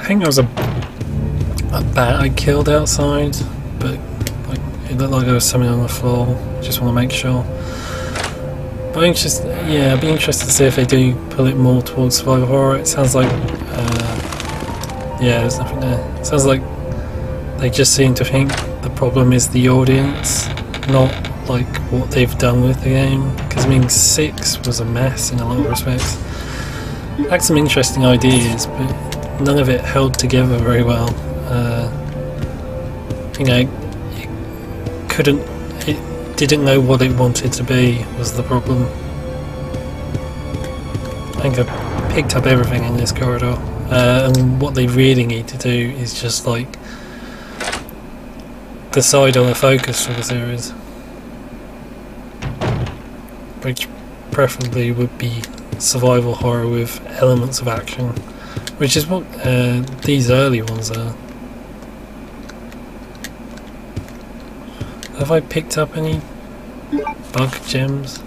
think there was a bat I killed outside, but like, it looked like there was something on the floor. Just want to make sure. But I'd be interested to see if they do pull it more towards survival horror. It sounds like, yeah, there's nothing there. It sounds like they just seem to think the problem is the audience, not like what they've done with the game. Because I mean, 6 was a mess in a lot of respects. It had some interesting ideas, but none of it held together very well. You know, it didn't know what it wanted to be, was the problem. I think I picked up everything in this corridor, and what they really need to do is just like decide on a focus for the series, which preferably would be survival horror with elements of action, which is what these early ones are. Have I picked up any bug gems?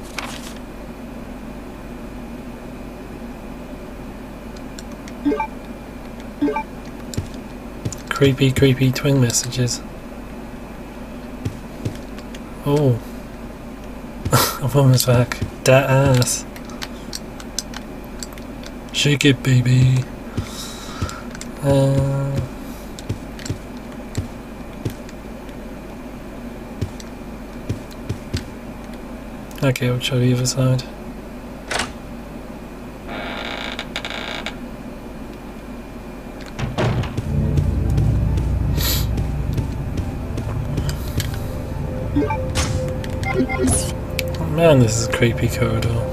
Creepy twin messages. Oh, a woman's back. Dat ass. Shake it, baby. Okay, I'll try the other side. Oh man, this is a creepy corridor.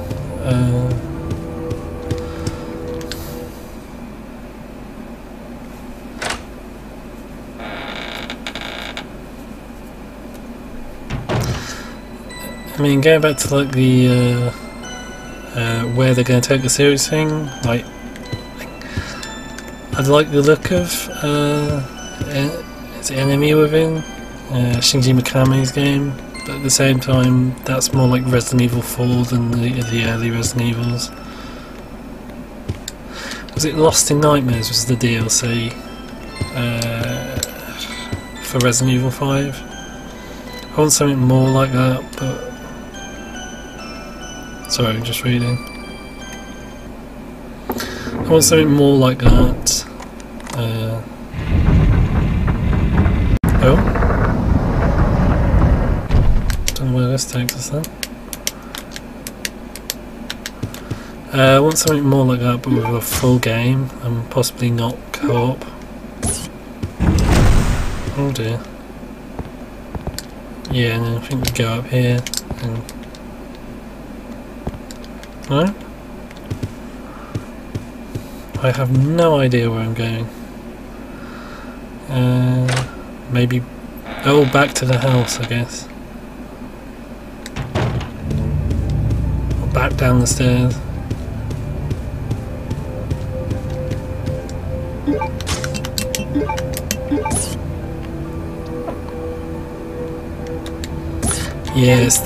I mean, going back to like the where they're going to take the series thing, like I like the look of it's Enemy Within, Shinji Mikami's game, but at the same time that's more like Resident Evil 4 than the early Resident Evils. Was it Lost in Nightmares was the DLC for Resident Evil 5? I want something more like that, but sorry, I'm just reading. I want something more like that. Oh, don't know where this takes us then. I want something more like that, but with a full game and possibly not co-op. Oh dear. Yeah, and then I think we go up here and. No? I have no idea where I'm going. Maybe... oh, back to the house, I guess. Or back down the stairs. Yeah, it's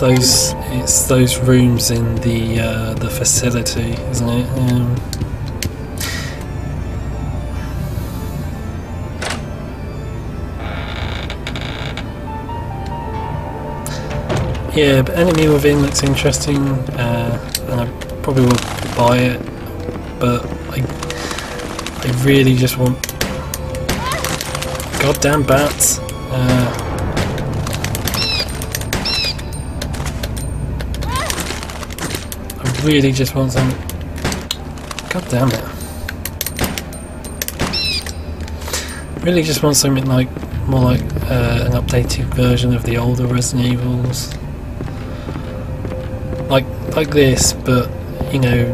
those rooms in the facility, isn't it? Yeah, but Enemy Within looks interesting, and I probably will buy it, but I really just want goddamn bats. I really just want some. God damn it! Really just want something like more like an updated version of the older Resident Evils. Like this, but you know,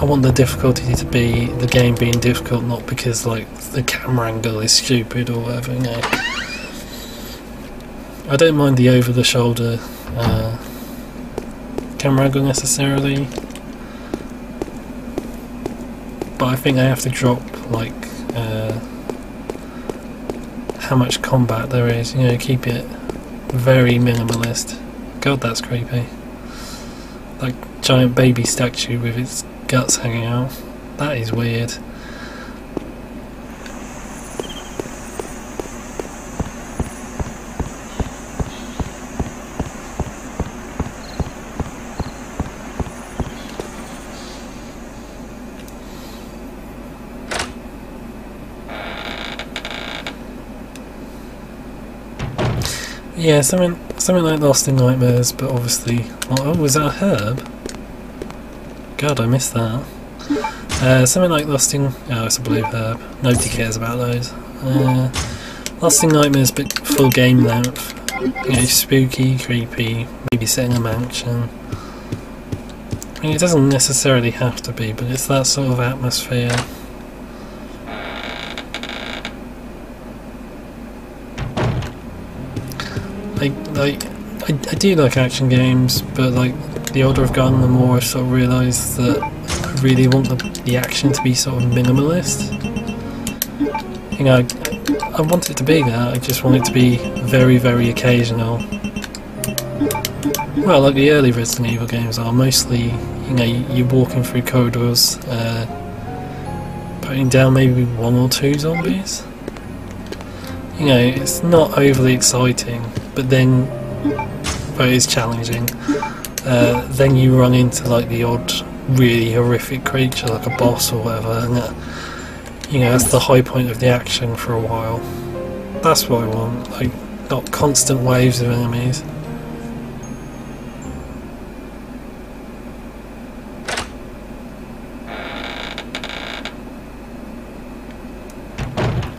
I want the difficulty to be the game being difficult, not because like the camera angle is stupid or whatever. You know, I don't mind the over-the-shoulder camera angle necessarily, but I think I have to drop like how much combat there is. You know, keep it very minimalist. God, that's creepy. Like giant baby statue with its guts hanging out. That is weird. Yeah, something like Lost in Nightmares, but obviously... Oh, was that a herb? God, I missed that. Something like Lost in... Oh, it's a blue herb. Nobody cares about those. Lost in Nightmares, but full game length. You know, spooky, creepy, maybe set in a mansion. I mean, it doesn't necessarily have to be, but it's that sort of atmosphere. I do like action games, but like the older I've gotten, the more I've sort of realised that I really want the action to be sort of minimalist. You know, I want it to be that, I just want it to be very, very occasional. Well, like the early Resident Evil games are, mostly, you know, you're walking through corridors, putting down maybe 1 or 2 zombies. You know, it's not overly exciting, but then, but it is challenging. Then you run into like the odd really horrific creature, like a boss or whatever, and that, you know, that's the high point of the action for a while. That's what I want, like, not constant waves of enemies.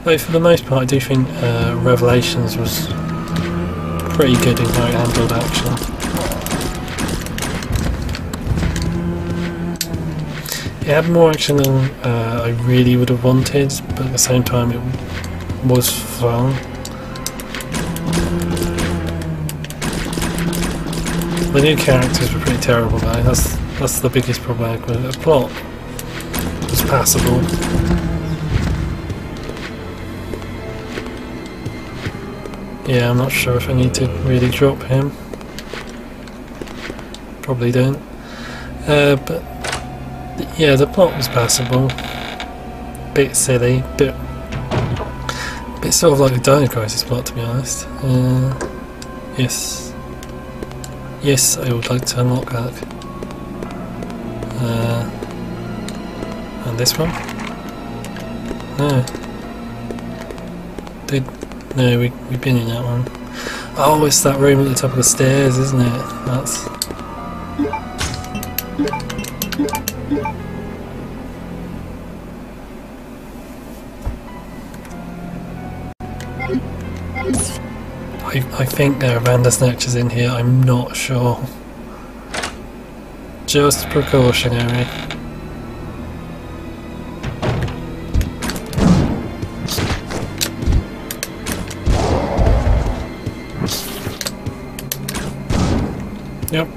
But for the most part, I do think Revelations was pretty good in how it handled action. It had more action than I really would have wanted, but at the same time it was fun. The new characters were pretty terrible though, that's the biggest problem with it. The plot was passable. Yeah, I'm not sure if I need to really drop him. Probably don't. But yeah, the plot was passable. Bit silly, bit sort of like a Dino Crisis plot, to be honest. Yes, I would like to unlock that. And this one? No, we've been in that one. Oh, it's that room at the top of the stairs, isn't it? That's... I think there are Bandersnatchers in here, I'm not sure. Just precautionary. Yep.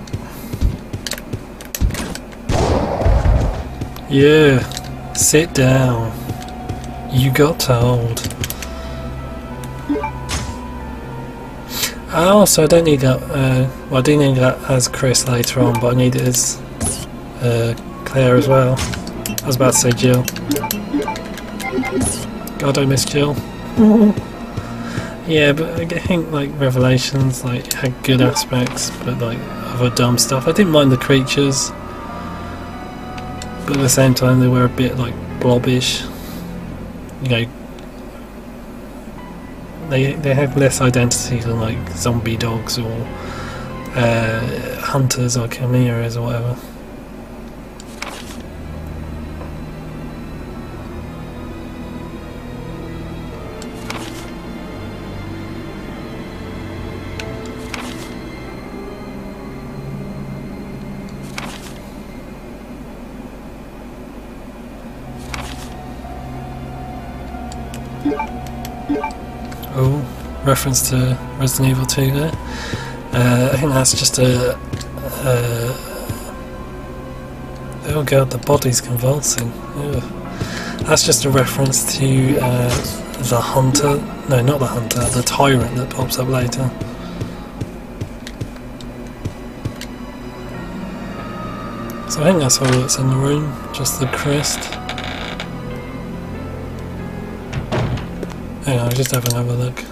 Yeah. Sit down. You got told. So I don't need that, well I do need that as Chris later on, but I need it as Claire as well. I was about to say Jill. God, I miss Jill. Yeah, but I think like Revelations like had good aspects, but like other dumb stuff. I didn't mind the creatures, but at the same time they were a bit like blobbish. You know, they have less identity than like zombie dogs or hunters or chimeras or whatever. Oh, reference to Resident Evil 2 there. I think that's just a... oh god, the body's convulsing. Ugh. That's just a reference to the hunter. No, not the hunter, the tyrant that pops up later. So I think that's all that's in the room, just the crest. Hang on, I'll just have another look.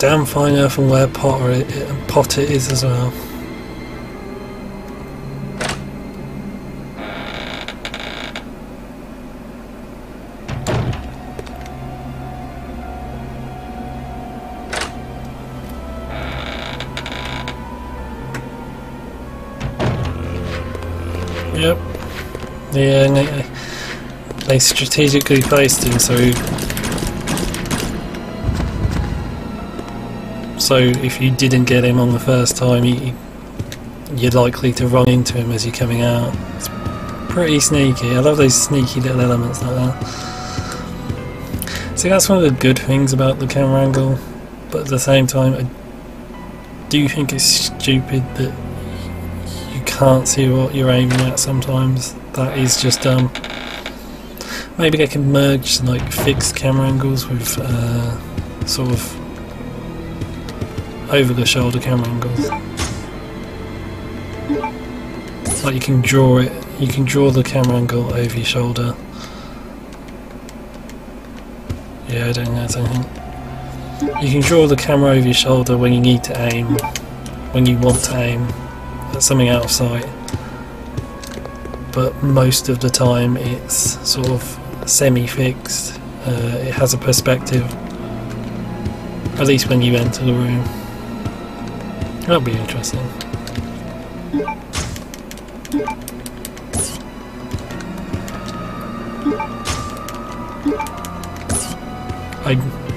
damn fine earthenware pot it is as well. Yep. Yeah, they strategically placed him so if you didn't get him on the first time, you're likely to run into him as you're coming out. It's pretty sneaky. I love those sneaky little elements like that. See, that's one of the good things about the camera angle, but at the same time I do think it's stupid that you can't see what you're aiming at sometimes. That is just dumb. Maybe they can merge like fixed camera angles with sort of over the shoulder camera angles. Like you can draw the camera angle over your shoulder. Yeah, I don't know anything. You can draw the camera over your shoulder when you need to aim, when you want to aim at something out of sight. But most of the time it's sort of semi-fixed. It has a perspective, at least when you enter the room. That'll be interesting. I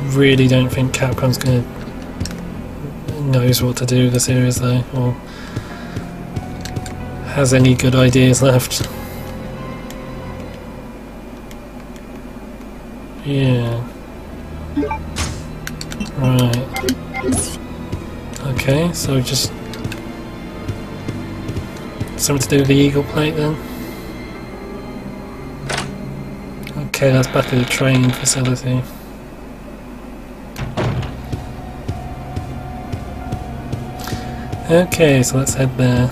really don't think Capcom's knows what to do with the series though, or has any good ideas left. Yeah. Right. Okay, so just something to do with the eagle plate then. Okay, that's back at the training facility. Okay, so let's head there.